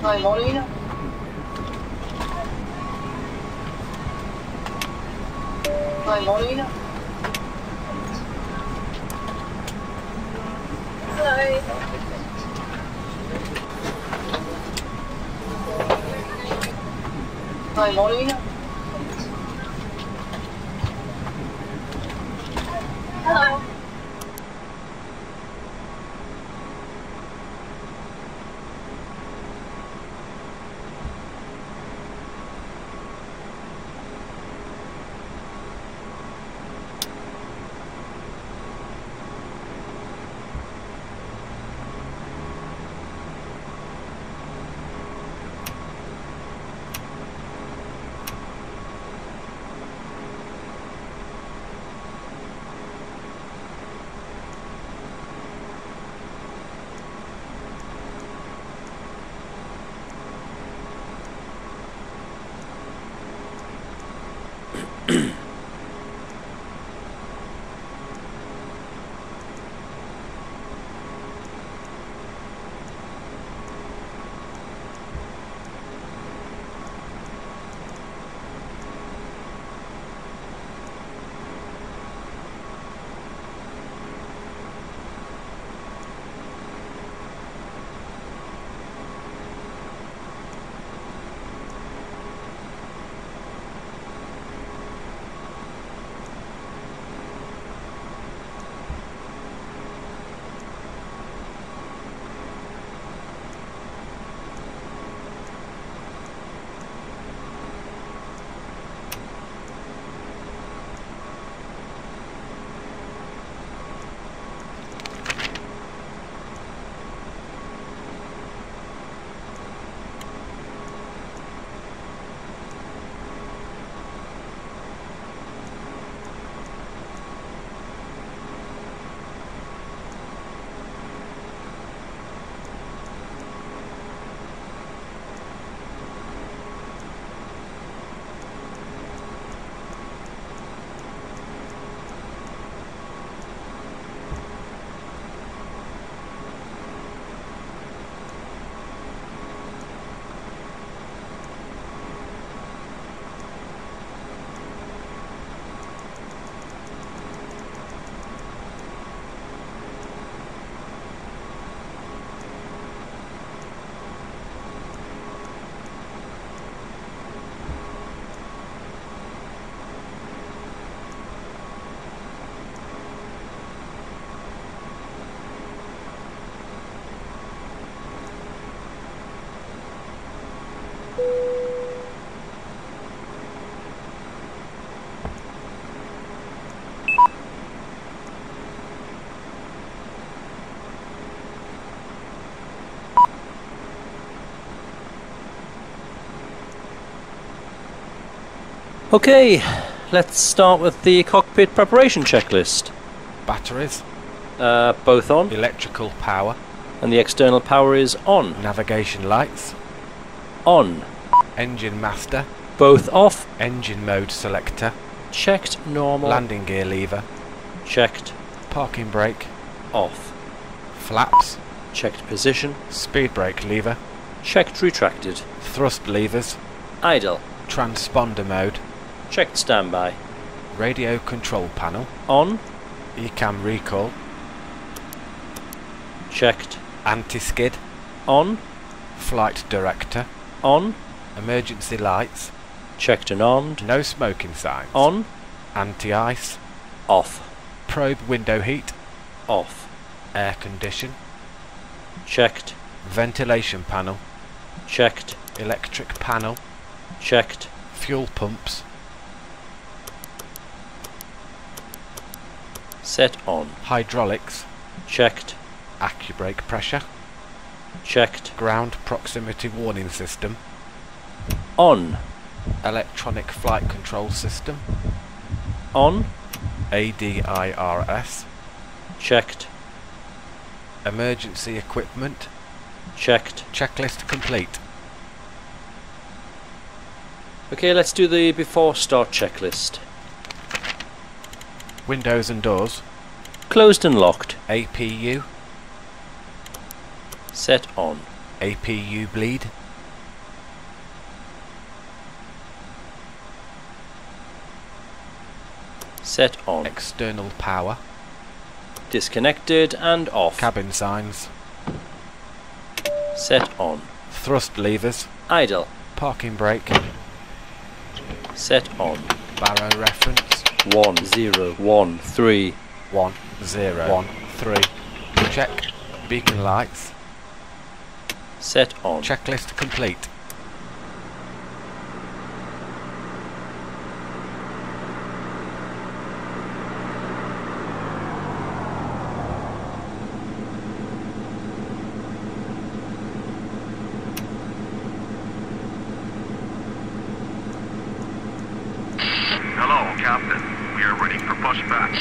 Hi, morning. Hi, morning. Hello. Hi, morning. Hello. Okay, let's start with the cockpit preparation checklist. Batteries. Both on. Electrical power. And the external power is on. Navigation lights. On. Engine master. Both off. Engine mode selector. Checked normal. Landing gear lever. Checked. Parking brake. Off. Flaps. Checked position. Speed brake lever. Checked retracted. Thrust levers. Idle. Transponder mode. Checked standby. Radio control panel. On. ECAM recall. Checked. Anti-skid. On. Flight director. On. Emergency lights. Checked and armed. No smoking signs. On. Anti-ice. Off. Probe window heat. Off. Air condition. Checked. Ventilation panel. Checked. Electric panel. Checked. Fuel pumps. Set on. Hydraulics. Checked. Accubrake pressure. Checked. Ground proximity warning system. On. Electronic flight control system. On. ADIRS. Checked. Emergency equipment. Checked. Checklist complete. Okay, let's do the before start checklist. Windows and doors. Closed and locked. APU. Set on. APU bleed. Set on. External power. Disconnected and off. Cabin signs. Set on. Thrust levers. Idle. Parking brake. Set on. Barrow reference. 1013. 1013. Check. Beacon lights. Set on. Checklist complete. Hello, Captain. We are ready for pushback.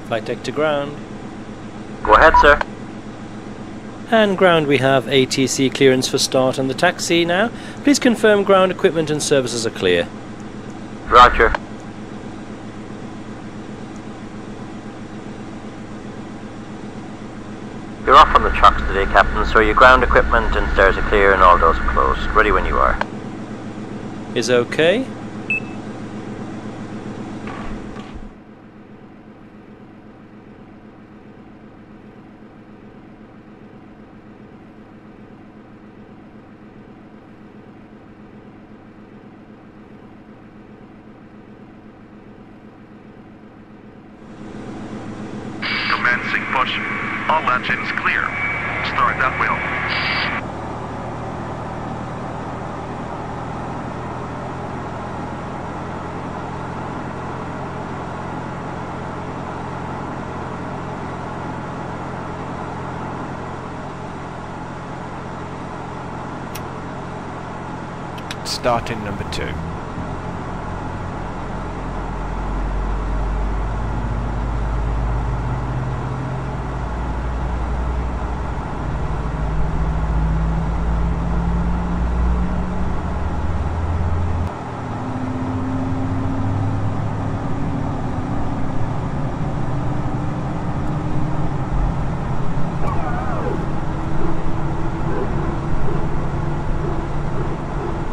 Flight deck to ground. Go ahead, sir. And ground, we have ATC clearance for start on the taxi now. Please confirm ground equipment and services are clear. Roger. You're off on the trucks today, Captain, so your ground equipment and stairs are clear and all doors are closed. Ready when you are. Is okay. Commencing push. All engines clear. Start that wheel. Starting number 2.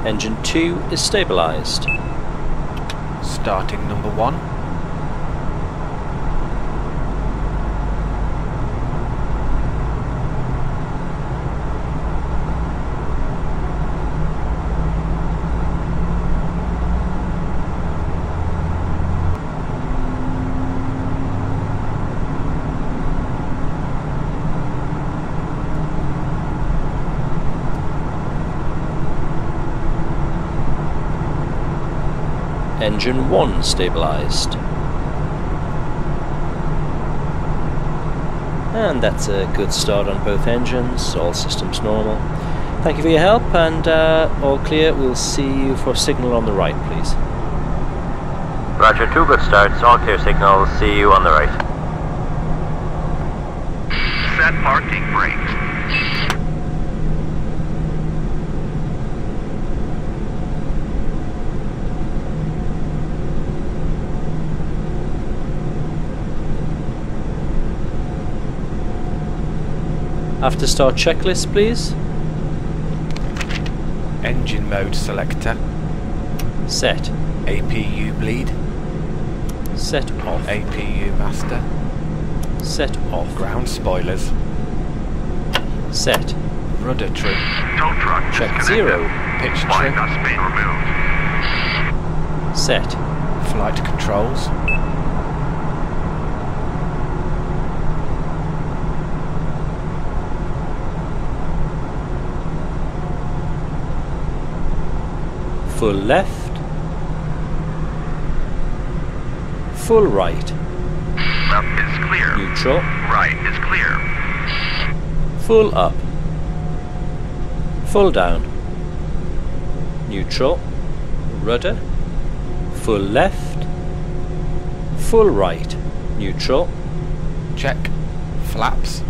Engine 2 is stabilised. Starting number 1. Engine 1 stabilised. And that's a good start on both engines, all systems normal. Thank you for your help, and all clear. We'll see you for signal on the right, please. Roger, 2 good starts, all clear signals. See you on the right. Set parking brakes. After start checklist, please. Engine mode selector. Set. APU bleed. Set off. APU master. Set off. Ground spoilers. Set. Rudder trim. Tow truck Check disconnected. 0. Pitch Flight trim. nuts being removed. Set. Flight controls. Full left. Full right. Left is clear. Neutral. Right is clear. Full up. Full down. Neutral. Rudder. Full left. Full right. Neutral. Check. Flaps.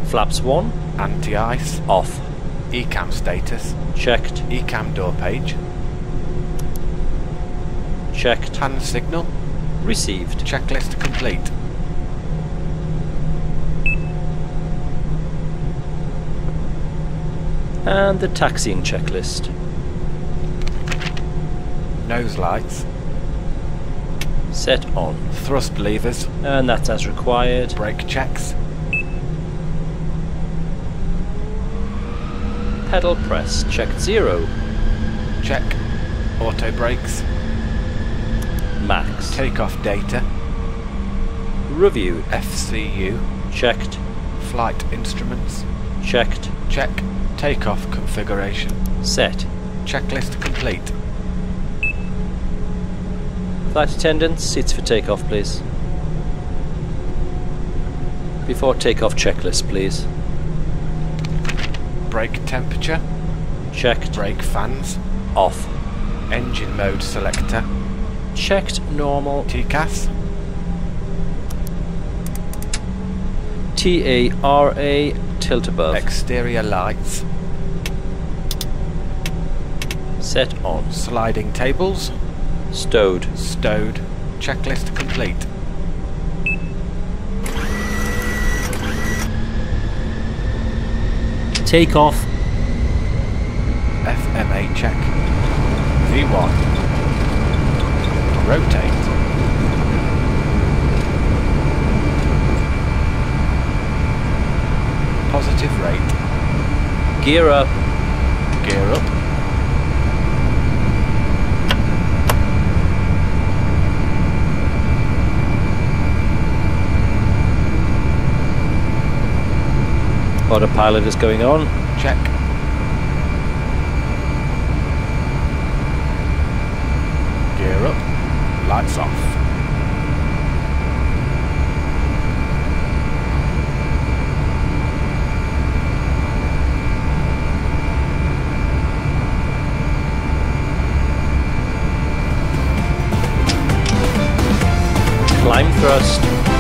Flaps 1. Anti-ice. Off. ECAM status. Checked. ECAM door page. Checked. Hand signal. Received. Checklist complete. And the taxiing checklist. Nose lights. Set on. Thrust levers. And that's as required. Brake checks. Pedal press. Checked 0. Check. Auto brakes. Max. Takeoff data. Reviewed. FCU. Checked. Flight instruments. Checked. Check. Takeoff configuration. Set. Checklist complete. Flight attendants, seats for takeoff, please. Before takeoff checklist, please. Brake temperature. Checked. Brake fans. Off. Engine mode selector. Checked. Normal. TCAS. TARA. Tilt above. Exterior lights. Set on. Sliding tables. Stowed. Stowed. Checklist complete. Takeoff. FMA check. V1. Rotate. Positive rate. Gear up. Gear up. Autopilot is going on. Check. Gear up. Lights off. Climb thrust.